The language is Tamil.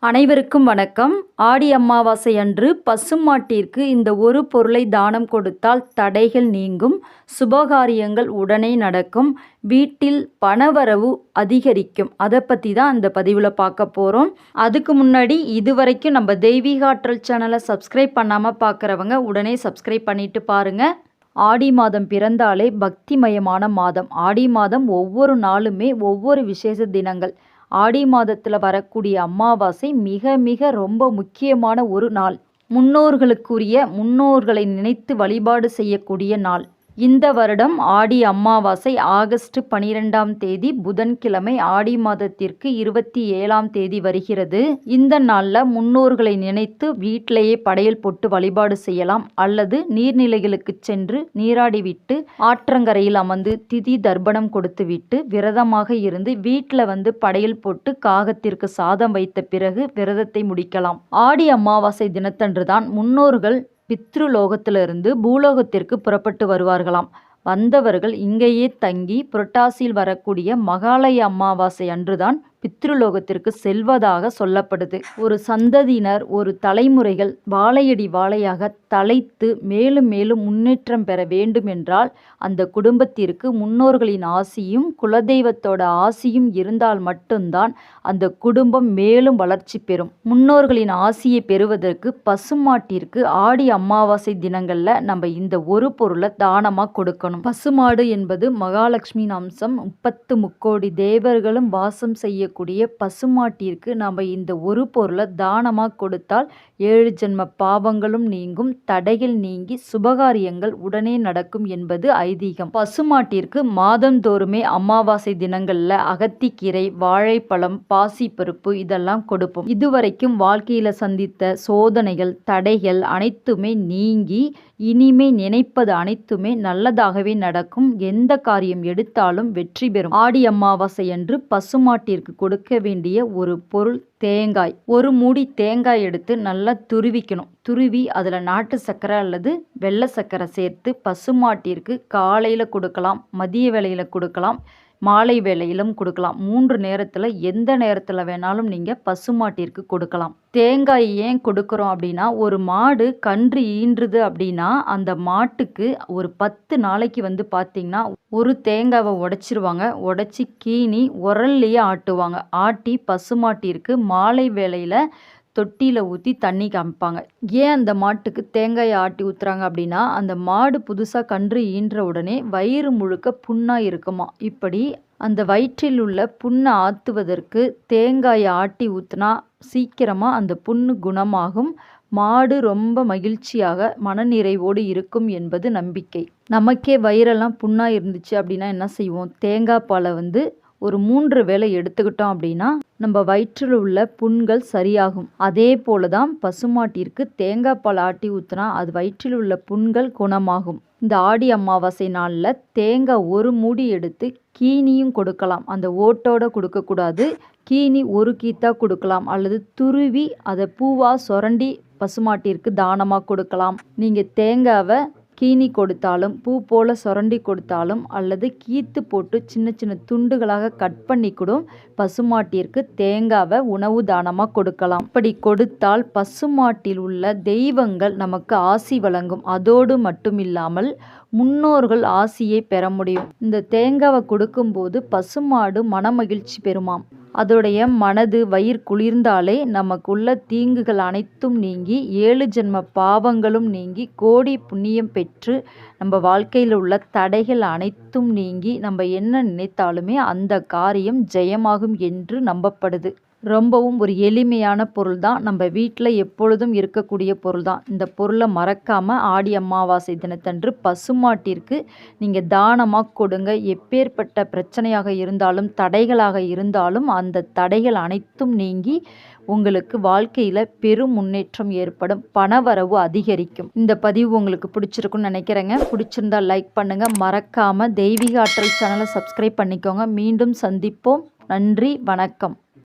அனைவருக்கும் வணக்கம். ஆடி அமாவாசை அன்று பசுமாட்டிற்கு இந்த ஒரு பொருளை தானம் கொடுத்தால் தடைகள் நீங்கும், சுபகாரியங்கள் உடனே நடக்கும், வீட்டில் பணவரவு அதிகரிக்கும். அதை பற்றி தான் இந்த பதிவில் பார்க்க போகிறோம். அதுக்கு முன்னாடி இதுவரைக்கும் நம்ம தெய்வீக ஆற்றல் சேனலை சப்ஸ்கிரைப் பண்ணாமல் பார்க்குறவங்க உடனே சப்ஸ்கிரைப் பண்ணிட்டு பாருங்கள். ஆடி மாதம் பிறந்தாலே பக்திமயமான மாதம். ஆடி மாதம் ஒவ்வொரு நாளுமே ஒவ்வொரு விசேஷ தினங்கள். ஆடி மாதத்தில் வரக்கூடிய அமாவாசை மிக மிக ரொம்ப முக்கியமான ஒரு நாள். முன்னோர்களை நினைத்து வழிபாடு செய்யக்கூடிய நாள். இந்த வருடம் ஆடி அமாவாசை ஆகஸ்ட் 12ஆம் தேதி புதன்கிழமை ஆடி மாதத்திற்கு 27ஆம் தேதி வருகிறது. இந்த நாளில் முன்னோர்களை நினைத்து வீட்டிலேயே படையல் போட்டு வழிபாடு செய்யலாம், அல்லது நீர்நிலைகளுக்கு சென்று நீராடிவிட்டு ஆற்றங்கரையில் அமர்ந்து திதி தர்ப்பணம் கொடுத்து விட்டு விரதமாக இருந்து வீட்டில் படையல் போட்டு காகத்திற்கு சாதம் வைத்த பிறகு விரதத்தை முடிக்கலாம். ஆடி அமாவாசை தினத்தன்று தான் முன்னோர்கள் பித்ருலோகத்திலிருந்து பூலோகத்திற்கு புறப்பட்டு வருவார்களாம். வந்தவர்கள் இங்கேயே தங்கி புரட்டாசியில் வரக்கூடிய மகாலய அமாவாசை அன்றுதான் பித்ருலோகத்திற்கு செல்வதாக சொல்லப்படுது. ஒரு சந்ததியினர், ஒரு தலைமுறைகள் வாழையடி வாழையாக தலைத்து மேலும் மேலும் முன்னேற்றம் பெற வேண்டும் என்றால் அந்த குடும்பத்திற்கு முன்னோர்களின் ஆசியும் குலதெய்வத்தோட ஆசியும் இருந்தால் மட்டும்தான் அந்த குடும்பம் மேலும் வளர்ச்சி பெறும். முன்னோர்களின் ஆசியை பெறுவதற்கு பசுமாட்டிற்கு ஆடி அமாவாசை தினங்களில் நம்ம இந்த ஒரு பொருளை தானமாக கொடுக்கணும். பசுமாடு என்பது மகாலட்சுமியின் அம்சம். 30 முக்கோடி தேவர்களும் வாசம் செய்ய கூடிய பசுமாட்டிற்கு நம்ம இந்த ஒரு பொருளை தானமாக கொடுத்தால் 7 ஜென்ம பாவங்களும் நீங்கும், தடைகள் நீங்கி சுபகாரியங்கள் உடனே நடக்கும் என்பது ஐதீகம். பசுமாட்டிற்கு மாதந்தோறுமே அமாவாசை தினங்களில் அகத்திக்கீரை, வாழைப்பழம், பாசிப்பருப்பு இதெல்லாம் கொடுப்போம். இதுவரைக்கும் வாழ்க்கையில் சந்தித்த சோதனைகள், தடைகள் அனைத்துமே நீங்கி இனிமே நினைப்பது அனைத்துமே நல்லதாகவே நடக்கும். எந்த காரியம் எடுத்தாலும் வெற்றி பெறும். ஆடி அமாவாசை அன்று பசுமாட்டிற்கு கொடுக்க வேண்டிய ஒரு பொருள் தேங்காய். ஒரு மூடி தேங்காய் எடுத்து நல்லா துருவிக்கணும். துருவி அதில் நாட்டு சர்க்கரை அல்லது வெள்ளை சர்க்கரை சேர்த்து பசுமாட்டிற்கு காலையில் கொடுக்கலாம், மதிய வேளையில் கொடுக்கலாம், மாலை வேளையிலும் கொடுக்கலாம். 3 நேரத்தில் எந்த நேரத்தில் வேணாலும் நீங்கள் பசுமாட்டிற்கு கொடுக்கலாம். தேங்காய் ஏன் கொடுக்குறோம் அப்படின்னா, ஒரு மாடு கன்று ஈன்றுது அப்படின்னா அந்த மாட்டுக்கு ஒரு 10 நாளைக்கு பார்த்திங்கன்னா ஒரு தேங்காவை உடைச்சிருவாங்க. உடைச்சி கீனி உரல்லையே ஆட்டுவாங்க. ஆட்டி பசுமாட்டிற்கு மாலை வேளையில் தொட்டியில் ஊற்றி தண்ணி காமிப்பாங்க. ஏன் அந்த மாட்டுக்கு தேங்காயை ஆட்டி ஊற்றுறாங்க அப்படின்னா, அந்த மாடு புதுசாக கன்று ஈன்ற உடனே வயிறு முழுக்க புண்ணாக இருக்குமா. இப்படி அந்த வயிற்றில் உள்ள புண்ணை ஆற்றுவதற்கு தேங்காயை ஆட்டி ஊற்றினா சீக்கிரமாக அந்த புண்ணு குணமாகும். மாடு ரொம்ப மகிழ்ச்சியாக மனநிறைவோடு இருக்கும் என்பது நம்பிக்கை. நமக்கே வயிறெல்லாம் புண்ணாக இருந்துச்சு அப்படின்னா என்ன செய்வோம்? தேங்காய் பாலை ஒரு 3 வேளை எடுத்துக்கிட்டோம் அப்படின்னா நம்ம வயிற்றில் உள்ள புண்கள் சரியாகும். அதே போல தான் பசுமாட்டிற்கு தேங்காய் பால் ஆட்டி ஊற்றினா அது வயிற்றில் உள்ள புண்கள் குணமாகும். இந்த ஆடி அமாவாசை நாளில் தேங்காய் ஒரு மூடி எடுத்து கீனியும் கொடுக்கலாம். அந்த ஓட்டோட கொடுக்கக்கூடாது. கீனி ஒரு கீத்தா கொடுக்கலாம், அல்லது துருவி அதை பூவாக சுரண்டி பசுமாட்டிற்கு தானமாக கொடுக்கலாம். நீங்கள் தேங்காவை கீனி கொடுத்தாலும், பூ போல சுரண்டி கொடுத்தாலும், அல்லது கீத்து போட்டு சின்ன சின்ன துண்டுகளாக கட் பண்ணி கூட பசுமாட்டிற்கு தேங்காவை உணவு தானமாக கொடுக்கலாம். இப்படி கொடுத்தால் பசுமாட்டில் உள்ள தெய்வங்கள் நமக்கு ஆசி வழங்கும். அதோடு மட்டுமில்லாமல் முன்னோர்கள் ஆசியை பெற முடியும். இந்த தேங்காவை கொடுக்கும்போது பசுமாடு மனமகிழ்ச்சி பெறுமாம். அதோடைய மனது வயிறு குளிர்ந்தாலே நமக்குள்ள தீங்குகள் அனைத்தும் நீங்கி 7 ஜென்ம பாவங்களும் நீங்கி கோடி புண்ணியம் பெற்று நம்ம வாழ்க்கையில் உள்ள தடைகள் அனைத்தும் நீங்கி நம்ம என்ன நினைத்தாலுமே அந்த காரியம் ஜெயமாகும் என்று நம்பப்படுது. ரொம்பவும் ஒரு எளிமையான பொருள் தான். நம்ம வீட்டில் எப்பொழுதும் இருக்கக்கூடிய பொருள் தான். இந்த பொருளை மறக்காமல் ஆடி அமாவாசை தினத்தன்று பசுமாட்டிற்கு நீங்கள் தானமாக கொடுங்க. எப்பேற்பட்ட பிரச்சனையாக இருந்தாலும் தடைகளாக இருந்தாலும் அந்த தடைகள் அனைத்தும் நீங்கி உங்களுக்கு வாழ்க்கையில் பெரும் முன்னேற்றம் ஏற்படும், பணவரவு அதிகரிக்கும். இந்த பதிவு உங்களுக்கு பிடிச்சிருக்குன்னு நினைக்கிறேங்க. பிடிச்சிருந்தா லைக் பண்ணுங்கள். மறக்காமல் தெய்வீக ஆற்றல் சேனலை சப்ஸ்கிரைப் பண்ணிக்கோங்க. மீண்டும் சந்திப்போம். நன்றி, வணக்கம்.